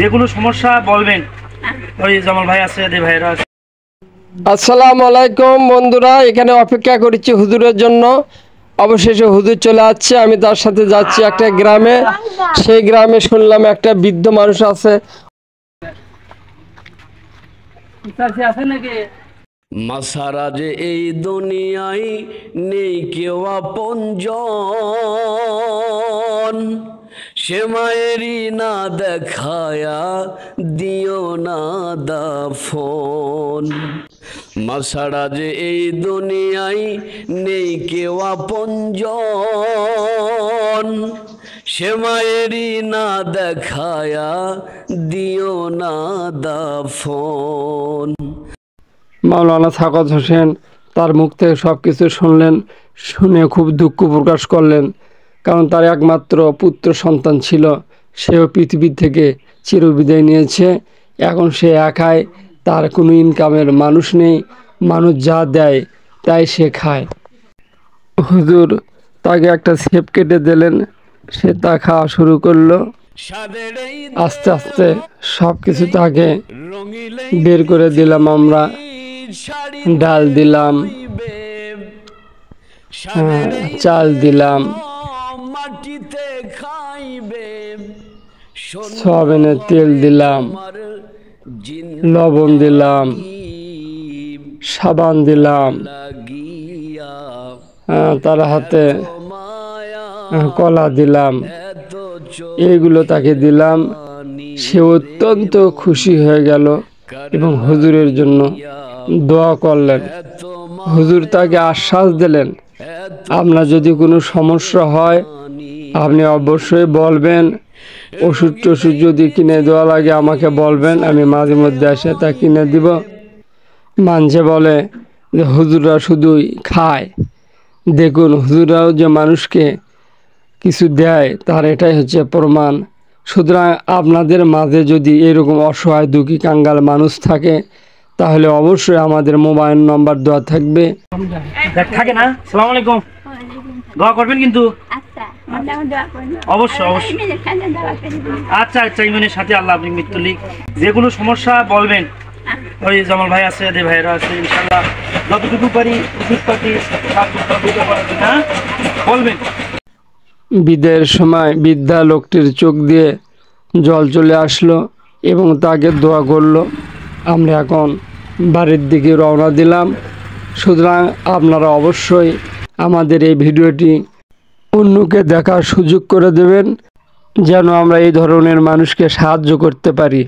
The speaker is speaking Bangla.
যেগুলো সমস্যা বলবেন। ওই জামাল ভাই আছে, দে ভাইরা আছে। আসসালামু আলাইকুম বন্ধুরা, এখানে অপেক্ষা করেছি হুজুরের জন্য। অবশেষে হুজুর চলে আসছে। আমি তার সাথে যাচ্ছি একটা গ্রামে। সেই গ্রামে শুনলাম একটা বৃদ্ধ মানুষ আছে। মাসারা যে এই দুনিয়ায় নেই কেউ আপনজন, সে মায়েরই না দেখায়া দিও না দাফন। মাসারা যে এই দুনিয়ায় নেই কেউ আপনজন, সে মায়েরই না দেখায়া দিও না দাফন। মাওলানা সাকাত হোসেন তার মুখ থেকে সব কিছু শুনলেন, শুনে খুব দুঃখ প্রকাশ করলেন। কারণ তার একমাত্র পুত্র সন্তান ছিল, সেও পৃথিবী থেকে চিরবিদায় নিয়েছে। এখন সে একাই, তার কোনো ইনকামের মানুষ নেই। মানুষ যা দেয় তাই সে খায়। হুজুর তাকে একটা সেপ কেটে দিলেন, সে তা খাওয়া শুরু করলো। আস্তে আস্তে সব কিছু তাকে বের করে দিলাম আমরা। ডাল দিলাম, চাল দিলাম, সয়াবিনের তেল দিলাম, লবণ দিলাম, সাবান দিলাম, তার হাতে কলা দিলাম। এইগুলো তাকে দিলাম। সে অত্যন্ত খুশি হয়ে গেল এবং হুজুরের জন্য দোয়া করলেন। হুজুর তাকে আশ্বাস দিলেন, আপনার যদি কোনো সমস্যা হয় আপনি অবশ্যই বলবেন। ওষুধ টষুধ যদি কিনে দেওয়া লাগে আমাকে বলবেন, আমি মাঝে মধ্যে এসে তা কিনে দিব। মানুষে বলে যে হুজুররা শুধুই খায়। দেখুন, হুজুররাও যে মানুষকে কিছু দেয় তার এটাই হচ্ছে প্রমাণ। সুতরাং আপনাদের মাঝে যদি এরকম অসহায় দুঃখী কাঙ্গাল মানুষ থাকে তাহলে অবশ্যই আমাদের মোবাইল নম্বর দেওয়া থাকবে। থাকে না? আসসালামু আলাইকুম, দোয়া করবেন কিন্তু। অবশ্যই অবশ্যই। আচ্ছা আচ্ছা, ইমানের সাথে আল্লাহ আপনি মৃত্যু লিখ। যেগুলো সমস্যা বলবেন। ওই জামাল ভাই আছে, দে ভাইরা আছে। ইনশাল্লাহ যতটুকু পারি ওষুধ পাতি বলবেন। বিদায়ের সময় বৃদ্ধা লোকটির চোখ দিয়ে জল চলে আসলো এবং তাকে দোয়া করলো। আমরা এখন বাড়ির দিকে রওনা দিলাম। সুতরাং আপনারা অবশ্যই আমাদের এই ভিডিওটি অন্যকে দেখার সুযোগ করে দেবেন, যেন আমরা এই ধরনের মানুষকে সাহায্য করতে পারি।